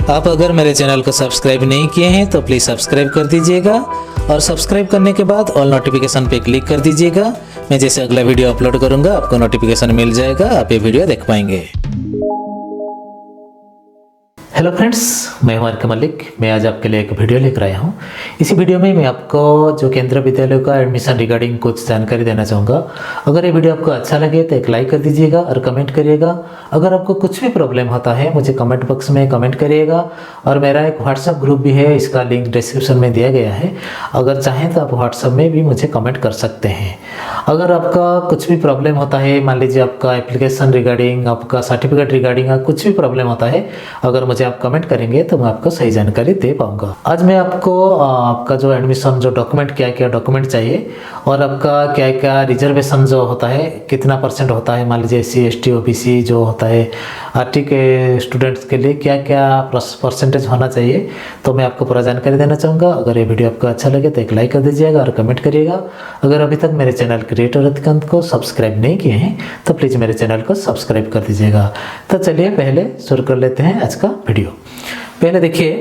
आप अगर मेरे चैनल को सब्सक्राइब नहीं किए हैं तो प्लीज़ सब्सक्राइब कर दीजिएगा और सब्सक्राइब करने के बाद ऑल नोटिफिकेशन पे क्लिक कर दीजिएगा। मैं जैसे अगला वीडियो अपलोड करूंगा आपको नोटिफिकेशन मिल जाएगा, आप ये वीडियो देख पाएंगे। हेलो फ्रेंड्स, मैं हूं आर.के. मलिक। मैं आज आपके लिए एक वीडियो लेकर आया हूं। इसी वीडियो में मैं आपको जो केंद्रीय विद्यालय का एडमिशन रिगार्डिंग कुछ जानकारी देना चाहूँगा। अगर ये वीडियो आपको अच्छा लगे तो एक लाइक कर दीजिएगा और कमेंट करिएगा। अगर आपको कुछ भी प्रॉब्लम होता है मुझे कमेंट बॉक्स में कमेंट करिएगा। और मेरा एक व्हाट्सएप ग्रुप भी है, इसका लिंक डिस्क्रिप्शन में दिया गया है। अगर चाहें तो आप व्हाट्सएप में भी मुझे कमेंट कर सकते हैं। अगर आपका कुछ भी प्रॉब्लम होता है, मान लीजिए आपका एप्लीकेशन रिगार्डिंग, आपका सर्टिफिकेट रिगार्डिंग कुछ भी प्रॉब्लम होता है, अगर मुझे आप कमेंट करेंगे तो मैं आपको सही जानकारी दे पाऊंगा। आज मैं आपको आपका जो एडमिशन जो डॉक्यूमेंट क्या क्या डॉक्यूमेंट चाहिए और आपका क्या क्या रिजर्वेशन जो होता है कितना % होता है, मान लीजिए SC ST OBC जो होता है RT के स्टूडेंट्स के लिए क्या क्या % होना चाहिए, तो मैं आपको पूरा जानकारी देना चाहूँगा। अगर ये वीडियो आपको अच्छा लगे तो एक लाइक कर दीजिएगा और कमेंट करिएगा। अगर अभी तक मेरे चैनल क्रिएटर रतिकांत को सब्सक्राइब नहीं किए हैं तो प्लीज़ मेरे चैनल को सब्सक्राइब कर दीजिएगा। तो चलिए पहले शुरू कर लेते हैं आज का वीडियो। पहले देखिए,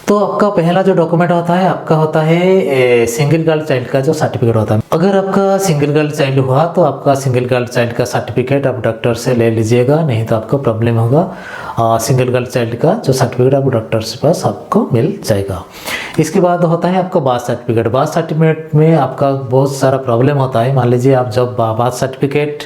तो आपका पहला जो डॉक्यूमेंट होता है आपका होता है सिंगल गर्ल चाइल्ड का जो सर्टिफिकेट होता है। अगर आपका सिंगल गर्ल चाइल्ड हुआ तो आपका सिंगल गर्ल चाइल्ड का सर्टिफिकेट आप डॉक्टर से ले लीजिएगा, नहीं तो आपको प्रॉब्लम होगा। सिंगल गर्ल चाइल्ड का जो सर्टिफिकेट आप डॉक्टर से पास आपको मिल जाएगा। इसके बाद होता है आपका बार्थ सर्टिफिकेट। बार्थ सर्टिफिकेट में आपका बहुत सारा प्रॉब्लम होता है। मान लीजिए आप जब बार्थ सर्टिफिकेट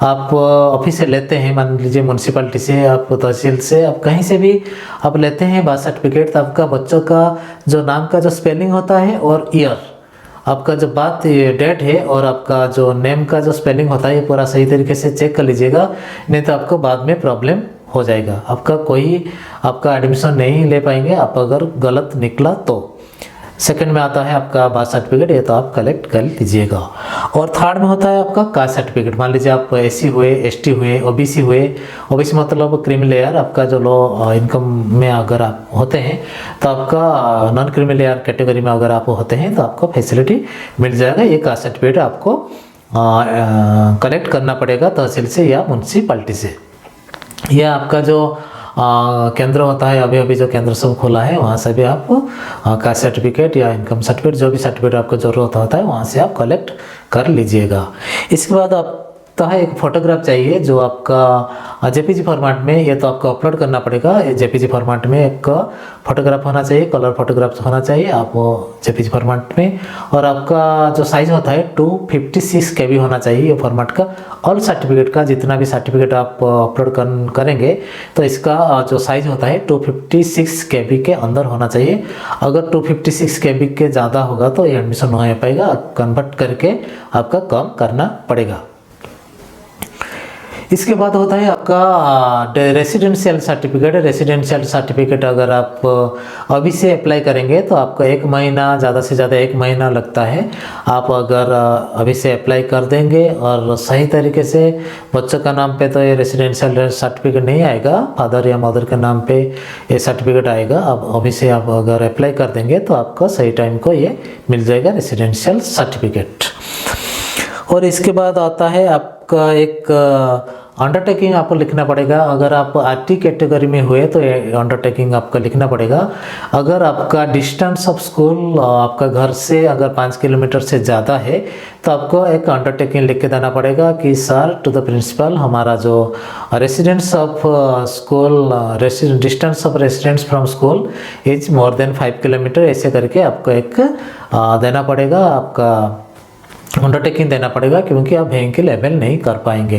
आप ऑफिस से लेते हैं, मान लीजिए म्यूनसिपैलिटी से, आप तहसील से, आप कहीं से भी आप लेते हैं बार्थ सर्टिफिकेट, तो आपका बच्चों का जो नाम का जो स्पेलिंग होता है और ईयर, आपका जो बात डेट है और आपका जो नेम का जो स्पेलिंग होता है ये पूरा सही तरीके से चेक कर लीजिएगा, नहीं तो आपको बाद में प्रॉब्लम हो जाएगा। आपका एडमिशन नहीं ले पाएंगे आप अगर गलत निकला तो। सेकंड में आता है आपका बार्थ सर्टिफिकेट, ये तो आप कलेक्ट कर लीजिएगा। और थर्ड में होता है आपका कास्ट सर्टिफिकेट। मान लीजिए आप SC हुए, ST हुए, OBC हुए। OBC मतलब क्रीमी लेयर, आपका जो लो इनकम में अगर आप होते हैं तो आपका नॉन क्रीमी लेयर कैटेगरी में अगर आप होते हैं तो आपको फैसिलिटी मिल जाएगा। ये कास्ट सर्टिफिकेट आपको कलेक्ट करना पड़ेगा तहसील से या म्यूनसिपैलिटी से। यह आपका जो केंद्र होता है, अभी जो केंद्र सब खोला है वहाँ से भी आप कास्ट सर्टिफिकेट या इनकम सर्टिफिकेट जो भी सर्टिफिकेट आपको ज़रूरत होता है वहाँ से आप कलेक्ट कर लीजिएगा। इसके बाद आपका है एक फ़ोटोग्राफ चाहिए जो आपका JPG फॉर्मेट में, ये तो आपको अपलोड करना पड़ेगा। JPG फॉर्मेट में एक फ़ोटोग्राफ होना चाहिए, कलर फोटोग्राफ होना चाहिए आप वो JPG फॉर्मेट में। और आपका जो साइज़ होता है 256 KB होना चाहिए ये फॉर्मेट का। ऑल सर्टिफिकेट का जितना भी सर्टिफिकेट आप अपलोड करेंगे तो इसका जो साइज़ होता है 256 KB के अंदर होना चाहिए। अगर 256 KB के ज़्यादा होगा तो ये एडमिशन नहीं हो पाएगा, कन्वर्ट करके आपका कम करना पड़ेगा। इसके बाद होता है आपका रेसिडेंशियल सर्टिफिकेट। रेसिडेंशियल सर्टिफिकेट अगर आप अभी से अप्लाई करेंगे तो आपको 1 महीना, ज़्यादा से ज़्यादा 1 महीना लगता है। आप अगर अभी से अप्लाई कर देंगे और सही तरीके से बच्चों का नाम पे तो ये रेसिडेंशियल सर्टिफिकेट नहीं आएगा, फादर या मदर के नाम पे ये सर्टिफिकेट आएगा। अब अभी से आप अगर अप्लाई कर देंगे तो आपको सही टाइम को ये मिल जाएगा रेसिडेंशियल सर्टिफिकेट। और इसके बाद आता है आपका एक अंडरटेकिंग आपको लिखना पड़ेगा। अगर आप RT कैटेगरी में हुए तो ये अंडरटेकिंग आपको लिखना पड़ेगा। अगर आपका डिस्टेंस ऑफ स्कूल आपका घर से अगर 5 किलोमीटर से ज़्यादा है तो आपको एक अंडरटेकिंग लिख के देना पड़ेगा कि सर टू द प्रिंसिपल, हमारा जो residence of school, distance of residence from school is more than 5 kilometre, ऐसे करके आपको एक देना पड़ेगा, आपका अंडरटेकिंग देना पड़ेगा, क्योंकि आप बैंक के लेवल नहीं कर पाएंगे।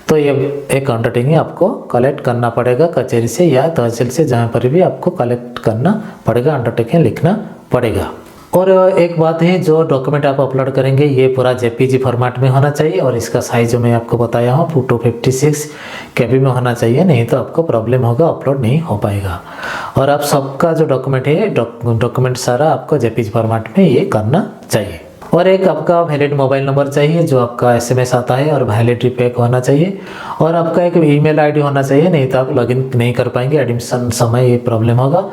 तो ये एक अंडरटेकिंग आपको कलेक्ट करना पड़ेगा कचहरी से या तहसील से, जहाँ पर भी आपको कलेक्ट करना पड़ेगा, अंडरटेकिंग लिखना पड़ेगा। और एक बात है, जो डॉक्यूमेंट आप अपलोड करेंगे ये पूरा JPG फॉर्मेट में होना चाहिए और इसका साइज जो मैं आपको बताया हूँ 256 KB में होना चाहिए, नहीं तो आपको प्रॉब्लम होगा, अपलोड नहीं हो पाएगा। और आप सबका जो डॉक्यूमेंट है डॉक्यूमेंट सारा आपको JPG फॉर्मेट में ये करना चाहिए। और एक आपका वैलिड मोबाइल नंबर चाहिए जो आपका SMS आता है और वैलिडिटी पैक होना चाहिए। और आपका एक ईमेल ID होना चाहिए, नहीं तो आप लॉगिन नहीं कर पाएंगे, एडमिशन समय ये प्रॉब्लम होगा।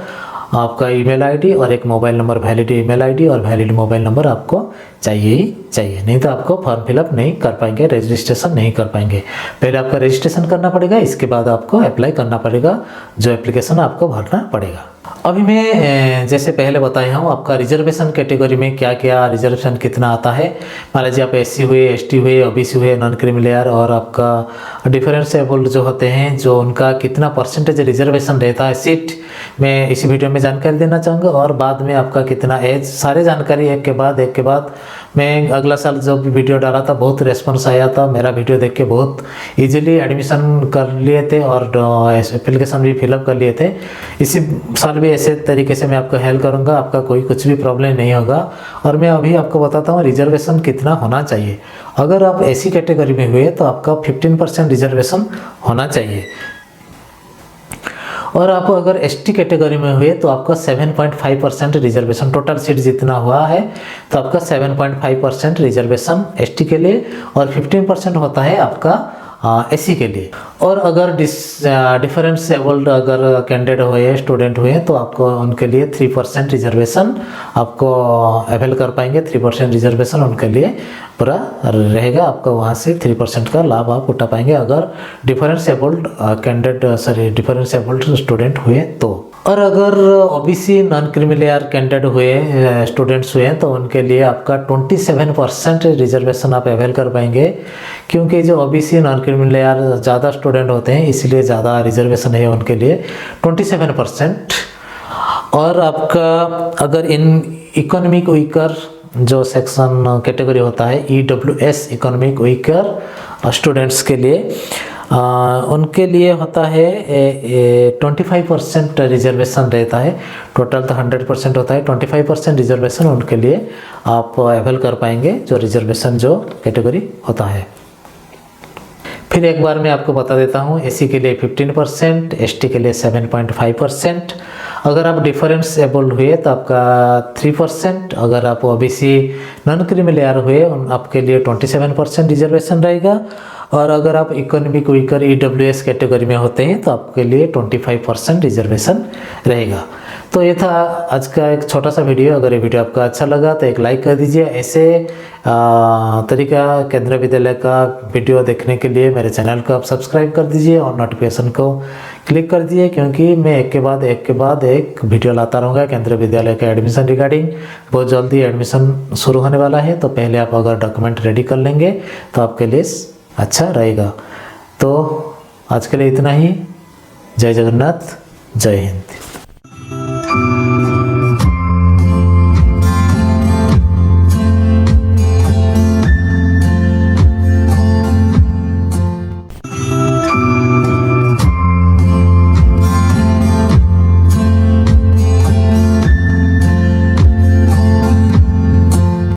आपका ईमेल आईडी और एक mobile number, valid email ID और वैलिड मोबाइल नंबर आपको चाहिए ही चाहिए, नहीं तो आपको फॉर्म फिलअप नहीं कर पाएंगे, रजिस्ट्रेशन नहीं कर पाएंगे। पहले आपका रजिस्ट्रेशन करना पड़ेगा, इसके बाद आपको अप्लाई करना पड़ेगा, जो एप्लीकेशन आपको भरना पड़ेगा। अभी मैं जैसे पहले बताया हूँ आपका रिजर्वेशन कैटेगरी में क्या क्या रिजर्वेशन कितना आता है। मान लीजिए आप SC हुए, ST हुए, OBC हुए, नॉन क्रीमी लेयर और आपका डिफरेंशिएबल जो होते हैं, जो उनका कितना परसेंटेज रिजर्वेशन रहता है सीट, मैं इसी वीडियो में जानकारी देना चाहूँगा। और बाद में आपका कितना एज, सारे जानकारी एक के बाद मैं अगला साल जो भी वीडियो डाला था बहुत रिस्पॉन्स आया था, मेरा वीडियो देख के बहुत इजीली एडमिशन कर लिए थे और एप्लीकेशन भी फिलअप कर लिए थे। इसी साल भी ऐसे तरीके से मैं आपको हेल्प करूंगा, आपका कोई कुछ भी प्रॉब्लम नहीं होगा। और मैं अभी आपको बताता हूँ रिजर्वेशन कितना होना चाहिए। अगर आप SC कैटेगरी में हुए तो आपका 15% रिजर्वेशन होना चाहिए, और आप अगर ST कैटेगरी में हुए तो आपका 7.5% रिजर्वेशन, टोटल सीट जितना हुआ है तो आपका 7.5% रिजर्वेशन ST के लिए और 15% होता है आपका SC के लिए। और अगर डिफरेंशिएबल्ड अगर कैंडिडेट हुए, स्टूडेंट हुए, तो आपको उनके लिए 3% रिजर्वेशन आपको अवेल कर पाएंगे। 3% रिजर्वेशन उनके लिए पूरा रहेगा, आपको वहाँ से 3% का लाभ आप उठा पाएंगे अगर डिफरेंशिएबल्ड डिफरेंशिएबल्ड स्टूडेंट हुए तो। और अगर OBC non creamy layer candidate हुए, स्टूडेंट्स हुए, तो उनके लिए आपका 27% रिजर्वेशन आप अवेल कर पाएंगे, क्योंकि जो OBC नॉन क्रीमी लेयर ज़्यादा स्टूडेंट होते हैं इसलिए ज़्यादा रिजर्वेशन है उनके लिए 27%। और आपका अगर इन इकोनॉमिक वीकर जो सेक्शन कैटेगरी होता है EWS इकोनॉमिक वीकर स्टूडेंट्स के लिए, उनके लिए होता है 25% रिजर्वेशन रहता है। टोटल तो 100% होता है, 25% रिजर्वेशन उनके लिए आप अवेल कर पाएंगे, जो रिजर्वेशन जो कैटेगरी होता है। फिर एक बार मैं आपको बता देता हूँ, SC के लिए 15%, ST के लिए 7.5%। अगर आप डिफरेंशिएबल हुए तो आपका 3%। अगर आप OBC नॉन क्रीमी लेयर हुए आपके लिए 27% रिजर्वेशन रहेगा। और अगर आप इकोनॉमिक वीकर EWS कैटेगरी में होते हैं तो आपके लिए 25% रिजर्वेशन रहेगा। तो ये था आज का एक छोटा सा वीडियो। अगर ये वीडियो आपका अच्छा लगा तो एक लाइक कर दीजिए। ऐसे तरीका केंद्रीय विद्यालय का वीडियो देखने के लिए मेरे चैनल को आप सब्सक्राइब कर दीजिए और नोटिफिकेशन को क्लिक कर दीजिए, क्योंकि मैं एक के बाद एक वीडियो लाता रहूँगा केंद्रीय विद्यालय का एडमिशन रिगार्डिंग। बहुत जल्दी एडमिशन शुरू होने वाला है, तो पहले आप अगर डॉक्यूमेंट रेडी कर लेंगे तो आपके लिए अच्छा रहेगा। तो आज के लिए इतना ही। जय जगन्नाथ, जय हिंद।